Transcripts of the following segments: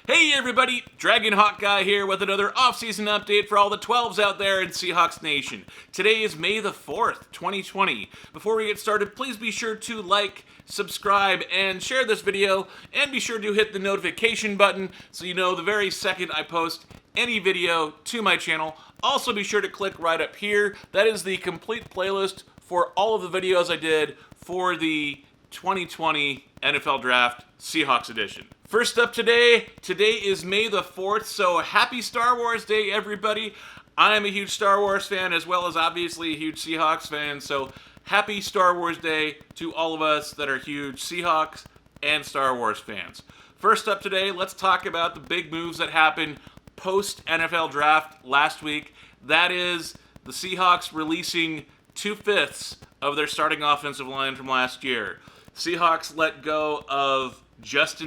Hey everybody, Dragon Hawk Guy here with another off-season update for all the 12s out there in Seahawks Nation. Today is May the 4th, 2020. Before we get started, please be sure to like, subscribe, and share this video, and be sure to hit the notification button so you know the very second I post any video to my channel. Also be sure to click right up here. That is the complete playlist for all of the videos I did for the 2020 NFL Draft Seahawks Edition. First up today is May the 4th, so happy Star Wars Day, everybody. I'm a huge Star Wars fan as well as obviously a huge Seahawks fan, so happy Star Wars Day to all of us that are huge Seahawks and Star Wars fans. First up today, let's talk about the big moves that happened post-NFL Draft last week. That is the Seahawks releasing 2/5 of their starting offensive line from last year. Seahawks let go of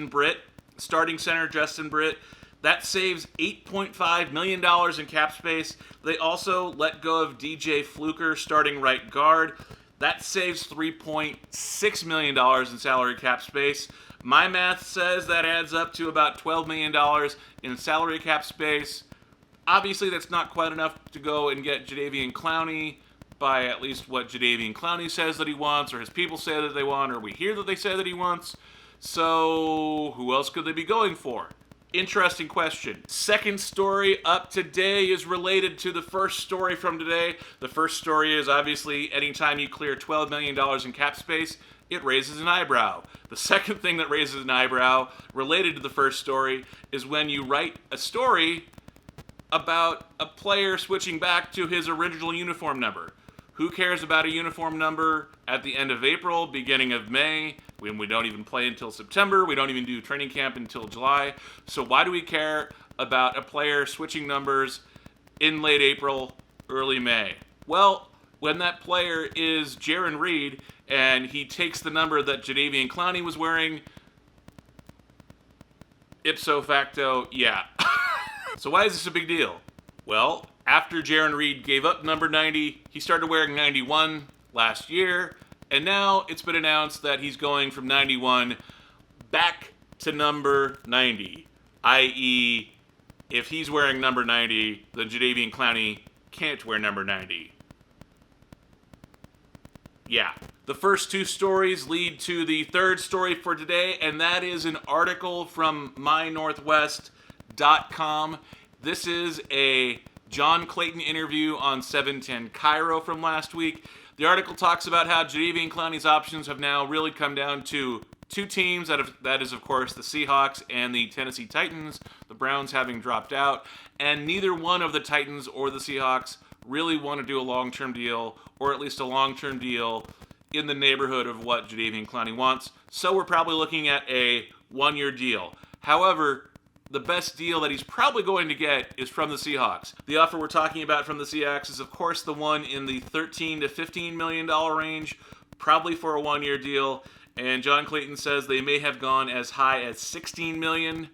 Britt, starting center Justin Britt. That saves $8.5 million in cap space. They also let go of DJ Fluker, starting right guard. That saves $3.6 million in salary cap space. My math says that adds up to about $12 million in salary cap space. Obviously, that's not quite enough to go and get Jadeveon Clowney by at least what Jadeveon Clowney says that he wants, or his people say that they want, or we hear that they say that he wants. So, who else could they be going for? Interesting question. Second story up today is related to the first story from today. The first story is obviously anytime you clear $12 million in cap space, it raises an eyebrow. The second thing that raises an eyebrow related to the first story is when you write a story about a player switching back to his original uniform number. Who cares about a uniform number at the end of April, beginning of May, when we don't even play until September, we don't even do training camp until July. So why do we care about a player switching numbers in late April, early May? Well, when that player is Jarran Reed and he takes the number that Jadeveon Clowney was wearing, ipso facto, yeah. So why is this a big deal? Well, after Jarran Reed gave up number 90, he started wearing 91 last year, and now it's been announced that he's going from 91 back to number 90, i.e., if he's wearing number 90, then Jadeveon Clowney can't wear number 90. Yeah. The first two stories lead to the third story for today, and that is an article from mynorthwest.com. This is a John Clayton interview on 710 Cairo from last week. The article talks about how Jadeveon Clowney's options have now really come down to two teams. That is, of course, the Seahawks and the Tennessee Titans, the Browns having dropped out. And neither one of the Titans or the Seahawks really want to do a long-term deal, or at least a long-term deal in the neighborhood of what Jadeveon Clowney wants. So we're probably looking at a one-year deal. However, the best deal that he's probably going to get is from the Seahawks. The offer we're talking about from the Seahawks is, of course, the one in the $13 to $15 million range, probably for a one-year deal. And John Clayton says they may have gone as high as $16 million,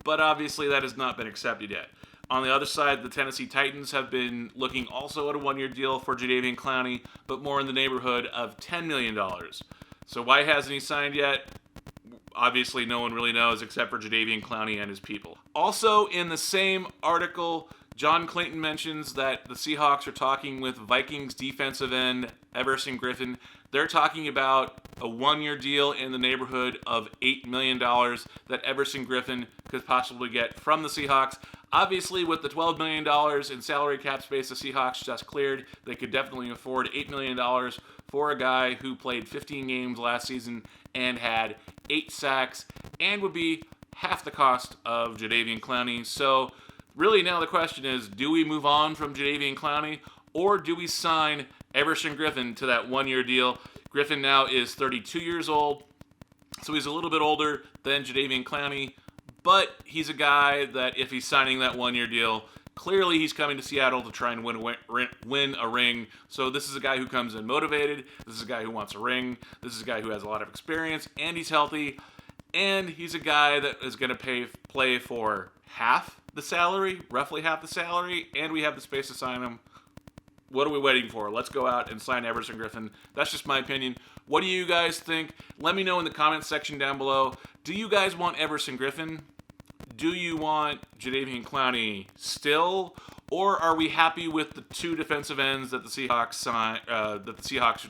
but obviously that has not been accepted yet. On the other side, the Tennessee Titans have been looking also at a one-year deal for Jadeveon Clowney, but more in the neighborhood of $10 million. So why hasn't he signed yet? Obviously, no one really knows except for Jadeveon Clowney and his people. Also, in the same article, John Clayton mentions that the Seahawks are talking with Vikings defensive end Everson Griffen. They're talking about a one-year deal in the neighborhood of $8 million that Everson Griffen could possibly get from the Seahawks. Obviously, with the $12 million in salary cap space the Seahawks just cleared, they could definitely afford $8 million for a guy who played 15 games last season and had 8 sacks and would be half the cost of Jadeveon Clowney. So really now the question is, do we move on from Jadeveon Clowney, or do we sign Everson Griffen to that one-year deal? Griffen now is 32 years old, so he's a little bit older than Jadeveon Clowney, but he's a guy that if he's signing that one-year deal, clearly he's coming to Seattle to try and win a ring. So this is a guy who comes in motivated. This is a guy who wants a ring. This is a guy who has a lot of experience, and he's healthy. And he's a guy that is going to play for half the salary, roughly half the salary, and we have the space to sign him. What are we waiting for? Let's go out and sign Everson Griffen. That's just my opinion. What do you guys think? Let me know in the comments section down below. Do you guys want Everson Griffen? Do you want Jadeveon Clowney still, or are we happy with the 2 defensive ends that the Seahawks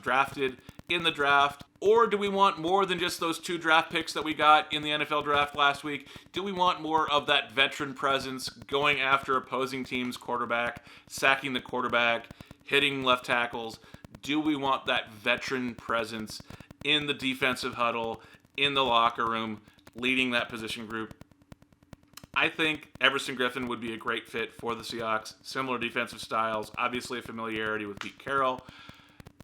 drafted in the draft? Or do we want more than just those 2 draft picks that we got in the NFL draft last week? Do we want more of that veteran presence going after opposing teams' quarterback, sacking the quarterback, hitting left tackles? Do we want that veteran presence in the defensive huddle, in the locker room, leading that position group? I think Everson Griffen would be a great fit for the Seahawks. Similar defensive styles, obviously a familiarity with Pete Carroll.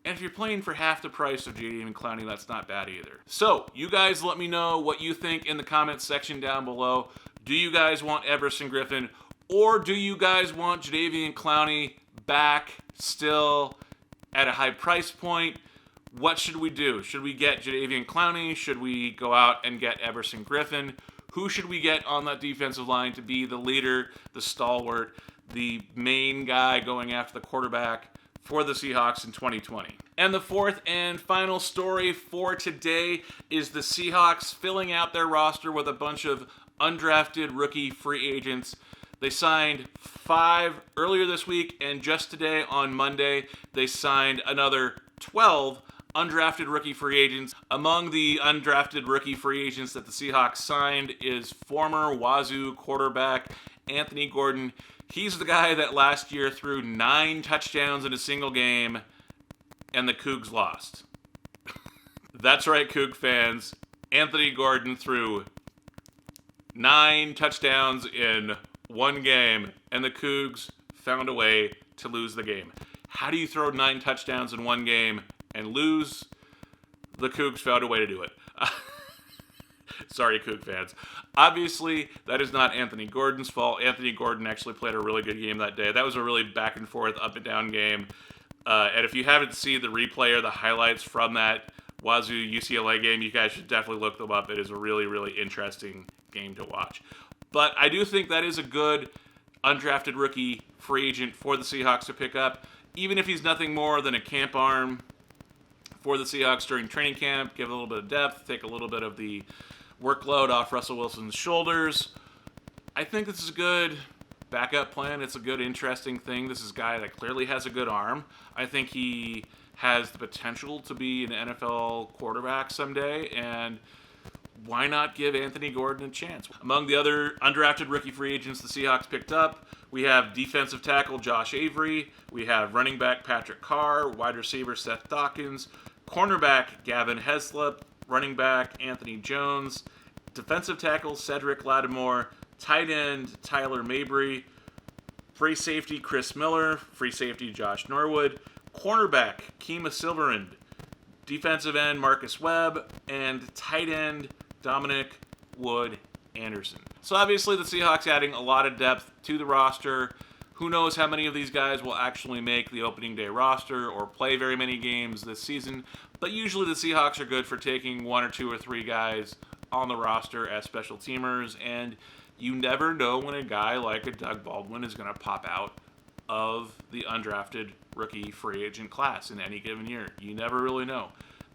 And if you're playing for half the price of Jadeveon Clowney, that's not bad either. So, you guys let me know what you think in the comments section down below. Do you guys want Everson Griffen, or do you guys want Jadeveon Clowney back still at a high price point? What should we do? Should we get Jadeveon Clowney? Should we go out and get Everson Griffen? Who should we get on that defensive line to be the leader, the stalwart, the main guy going after the quarterback for the Seahawks in 2020? And the 4th and final story for today is the Seahawks filling out their roster with a bunch of undrafted rookie free agents. They signed 5 earlier this week, and just today on Monday, they signed another 12 undrafted rookie free agents. Among the undrafted rookie free agents that the Seahawks signed is former Wazoo quarterback Anthony Gordon. He's the guy that last year threw 9 touchdowns in a single game, and the Cougs lost. That's right, Coug fans. Anthony Gordon threw 9 touchdowns in one game, and the Cougs found a way to lose the game. How do you throw 9 touchdowns in one game and lose? The Cougs found a way to do it. Sorry, Coug fans. Obviously, that is not Anthony Gordon's fault. Anthony Gordon actually played a really good game that day. That was a really back and forth, up and down game. And if you haven't seen the replay or the highlights from that Wazoo UCLA game, you guys should definitely look them up. It is a really, really interesting game to watch. But I do think that is a good undrafted rookie free agent for the Seahawks to pick up, even if he's nothing more than a camp arm for the Seahawks during training camp. Give a little bit of depth, take a little bit of the workload off Russell Wilson's shoulders. I think this is a good backup plan. It's a good, interesting thing. This is a guy that clearly has a good arm. I think he has the potential to be an NFL quarterback someday, and why not give Anthony Gordon a chance? Among the other undrafted rookie free agents the Seahawks picked up, we have defensive tackle Josh Avery, we have running back Patrick Carr, wide receiver Seth Dawkins, cornerback Gavin Heslop, running back Anthony Jones, defensive tackle Cedric Lattimore, tight end Tyler Mabry, free safety Chris Miller, free safety Josh Norwood, cornerback Kima Silverand, defensive end Marcus Webb, and tight end Dominic Wood Anderson. So obviously the Seahawks adding a lot of depth to the roster. Who knows how many of these guys will actually make the opening day roster or play very many games this season, but usually the Seahawks are good for taking 1 or 2 or 3 guys on the roster as special teamers, and you never know when a guy like a Doug Baldwin is going to pop out of the undrafted rookie free agent class in any given year. You never really know.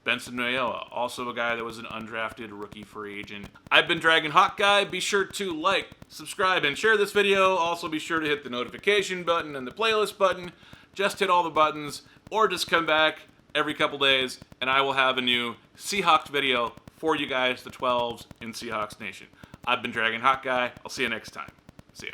Benson Mayowa, also a guy that was an undrafted rookie free agent. I've been Dragon Hawk Guy. Be sure to like, subscribe, and share this video. Also be sure to hit the notification button and the playlist button. Just hit all the buttons, or just come back every couple days, and I will have a new Seahawks video for you guys, the 12s in Seahawks Nation. I've been Dragon Hawk Guy. I'll see you next time. See ya.